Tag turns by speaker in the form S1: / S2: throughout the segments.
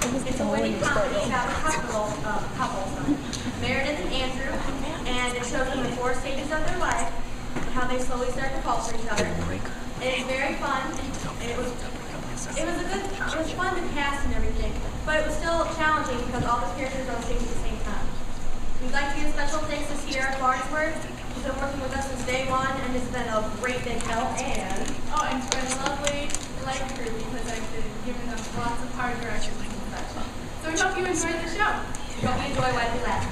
S1: It's a witty comedy about a couple, Meredith and Andrew, and it shows them the 4 stages of their life, how they slowly start to fall for each other. And it's very fun, and it was fun to cast and everything, but it was still challenging because all the characters are on stage at the same time. We'd like to give special thanks to Sierra Farnsworth, who's been working with us since day one, and has been a great big help, and
S2: to my lovely life crew, because I've been giving them lots of hard directions and such. So we hope you enjoyed the show.
S1: we hope you enjoy Why We Laugh.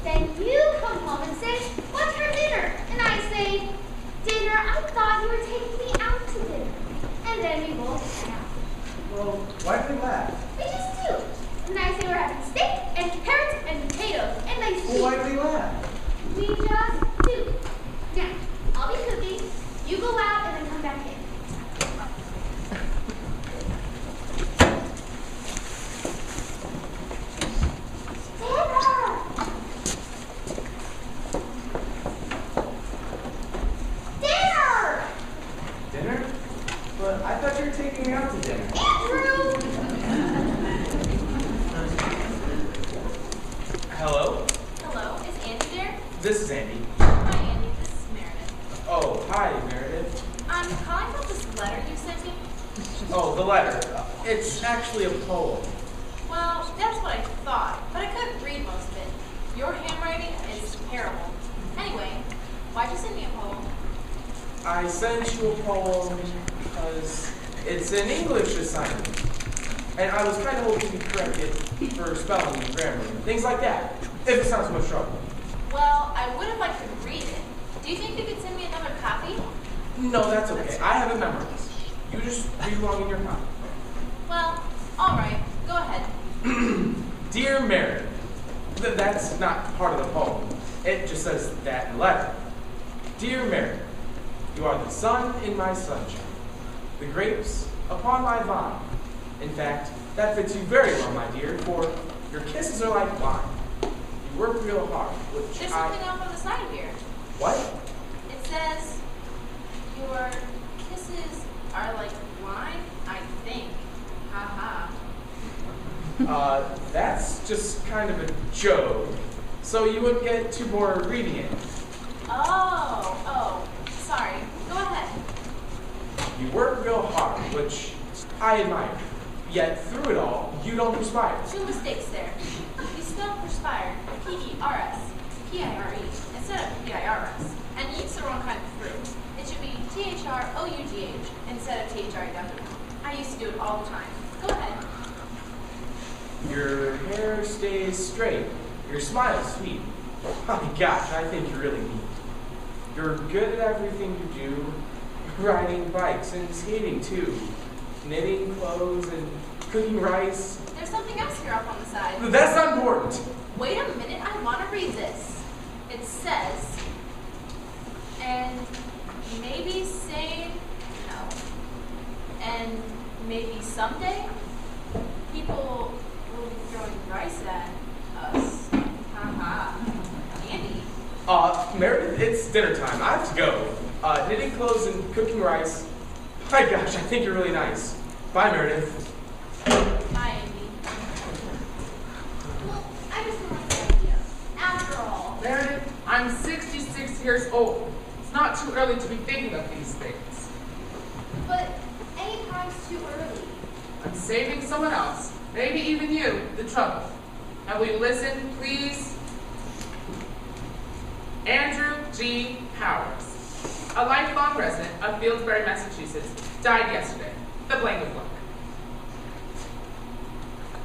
S3: Then you come home and say, "What's for dinner?" And I say, "Dinner? I thought you were taking me out to dinner." And then we both laugh.
S4: Well, why do we laugh?
S3: We just do. And I say we're having steak and carrots and potatoes. And I say,
S4: Well, why do we laugh?
S3: we just do. Now, I'll be cooking. You go out and then come back in.
S4: Dinner? But I thought you were taking me out to dinner.
S3: Andrew!
S4: Hello?
S2: Hello, is Andy there?
S4: This is Andy.
S2: Hi, Andy. This is Meredith.
S4: Oh, hi, Meredith.
S2: I'm calling about this letter you sent me.
S4: Oh, the letter. It's actually a poem.
S2: Well, that's what I thought, but I couldn't read most of it. Your handwriting is terrible. Anyway, why'd you send me a poem?
S4: I sent you a poem because it's an English assignment. And I was kind of hoping you'd correct it for spelling and grammar and things like that, if it sounds much trouble.
S2: Well, I would if I could read it. Do you think you could send me another copy?
S4: No, that's okay. I have it memorized. You just read along in your copy.
S2: Well, all right. Go ahead.
S4: Dear Meredith, that's not part of the poem. It just says that in the letter. Dear Meredith, you are the sun in my sunshine, the grapes upon my vine. In fact, that fits you very well, my dear, for your kisses are like wine. You work real hard, which
S2: There's something off on the side here.
S4: What?
S2: It says, your kisses are like wine, I think. Ha ha.
S4: That's just kind of a joke. So you wouldn't get too bored reading it.
S2: Oh, sorry. Go ahead.
S4: You work real hard, which I admire. Yet through it all, you don't perspire.
S2: 2 mistakes there. You spelled perspire, P-E-R-S, P-I-R-E, instead of P-I-R-S. And yeast's the wrong kind of fruit. It should be T-H-R-O-U-G-H instead of T-H-R-E-W. I used to do it all the time. Go ahead.
S4: Your hair stays straight. Your smile's sweet. My gosh, I think you're really neat. You're good at everything you do. Riding bikes and skating too. Knitting clothes and cooking rice.
S2: There's something else here up on the side.
S4: That's not important.
S2: Wait a minute, I want to read this. It says, and maybe say no. And maybe someday people will be throwing rice at us. Ha Andy.
S4: Meredith, it's dinner time. I have to go. Knitting clothes and cooking rice. My gosh, I think you're really nice. Bye, Meredith.
S2: Hi, Andy.
S3: Well, I just don't like the idea. After all.
S5: Meredith, I'm 66 years old. It's not too early to be thinking of these things.
S3: But any time's too early.
S5: I'm saving someone else, maybe even you, the trouble. Now will you listen, please? Andrew G. Powers, a lifelong resident of Fieldsbury, Massachusetts, died yesterday. The blank of luck.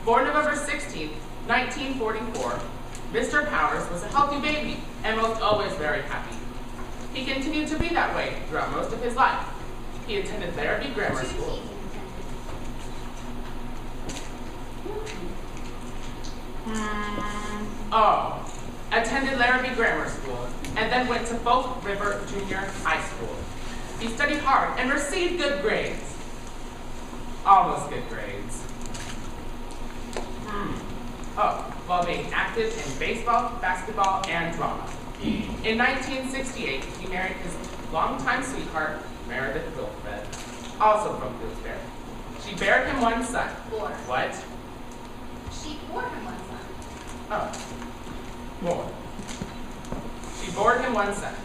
S5: Born November 16th, 1944, Mr. Powers was a healthy baby and most always very happy. He continued to be that way throughout most of his life. He attended Larrabee Grammar School. Oh, attended Larrabee Grammar School, and then went to Folk River Junior High School. He studied hard and received good grades. Almost good grades. Oh, while being active in baseball, basketball, and drama. In 1968, he married his longtime sweetheart, Meredith Wilfred, also from Pillsbury. She bare him one son.
S2: Bore.
S5: What?
S2: She bore him one son.
S5: Oh, more. She bore him one son,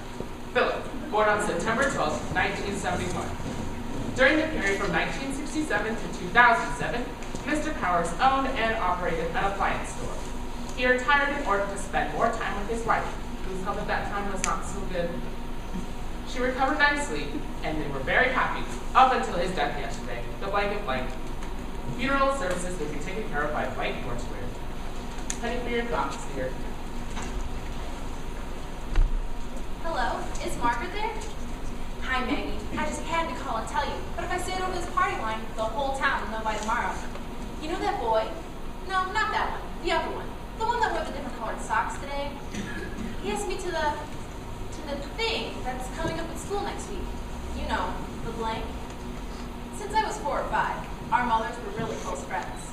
S5: Philip, born on September 12, 1971. During the period from 1967 to 2007, Mr. Powers owned and operated an appliance store. He retired in order to spend more time with his wife, whose health at that time was not so good. She recovered nicely, and they were very happy up until his death yesterday, the blanket blank. Funeral services will be taken care of by Blank Mortuary. Ready for your thoughts, dear.
S2: Hello, is Margaret there? Hi, Maggie. I just had to call and tell you, but if I say it over this party line, the whole town will know by tomorrow. You know that boy? No, not that one. The other one. The one that wore the different colored socks today. He asked me to the thing that's coming up at school next week. You know, the blank. Since I was 4 or 5, our mothers were really close friends.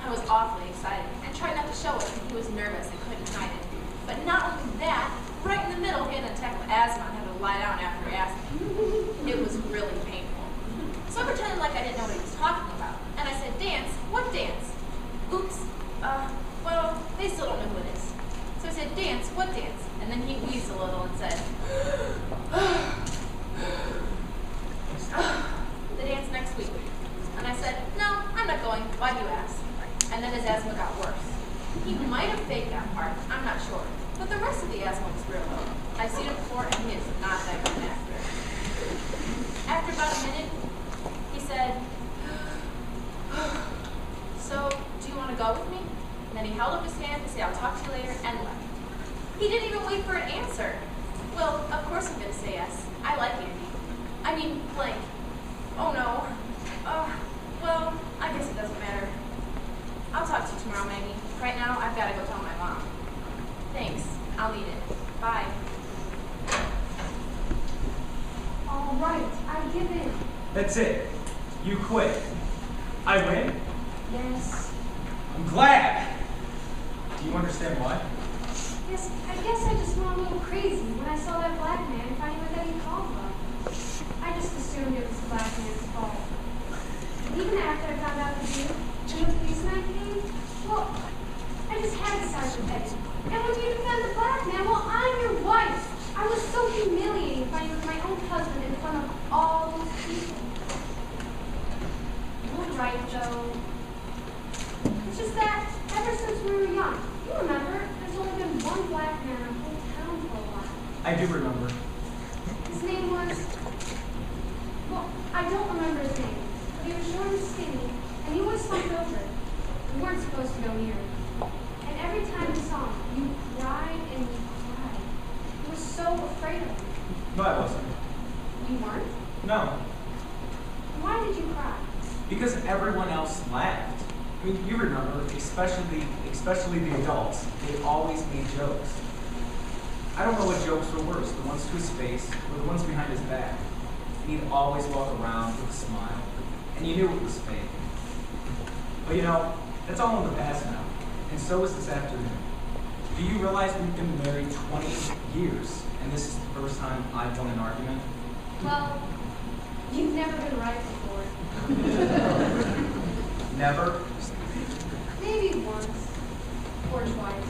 S2: I was awfully excited and tried not to show it when he was nervous and couldn't hide it. But not only that, right in the middle, he had an attack of asthma and had to lie down after he asked me. It was really painful. So I pretended like I didn't know what he was talking about. And I said, dance? What dance? Oops. Well, they still don't know who it is. So I said, dance? What dance? And then he wheezed a little and said, the dance next week. And I said, no, I'm not going. Why do you ask? And then his asthma got worse. He might have faked that part, I'm not sure. But the rest of the asthma was real low. I've seen it before, and he is not that good an actor. After about a minute, he said, so, do you want to go with me? And then he held up his hand to say, I'll talk to you later, and left. He didn't even wait for an answer. Well, of course I'm going to say yes. I like Andy. I mean, blank. Oh, no. Well, I guess it doesn't matter. I'll talk to you tomorrow, Maggie. Right now, I've got to go tell my mom. Thanks. I'll need it. Bye.
S3: All right, I give in.
S6: That's it. You quit. I win?
S3: Yes.
S6: I'm glad. Do you understand why?
S3: Yes, I guess I just went a little crazy when I saw that black man fighting with Eddie Caldwell. I just assumed it was the black man's fault. And even after I found out the dude, and the policeman came, well, I just had to side with Eddie. And when you defend the black man, well, I'm your wife. I was so humiliating fighting with my own husband in front of all those people. You're right, Joe. It's just that ever since we were young, you remember, there's only been one black man in the whole town for a while.
S6: I do remember.
S3: His name was, well, I don't remember his name, but he was short and skinny, and he always slumped over. We weren't supposed to go near him. And every time we saw him, you cried and you cried. You were so afraid of him.
S6: No, I wasn't.
S3: You weren't?
S6: No.
S3: Why did you cry?
S6: Because everyone else laughed. I mean, you remember, especially the adults, they always made jokes. I don't know what jokes were worse, the ones to his face or the ones behind his back. And he'd always walk around with a smile, and you knew it was fake. But you know, that's all in the past now, and so is this afternoon. Do you realize we've been married 20 years, and this is the first time I've won an argument?
S3: Well, you've never been right before.
S6: Never?
S3: Maybe once or twice.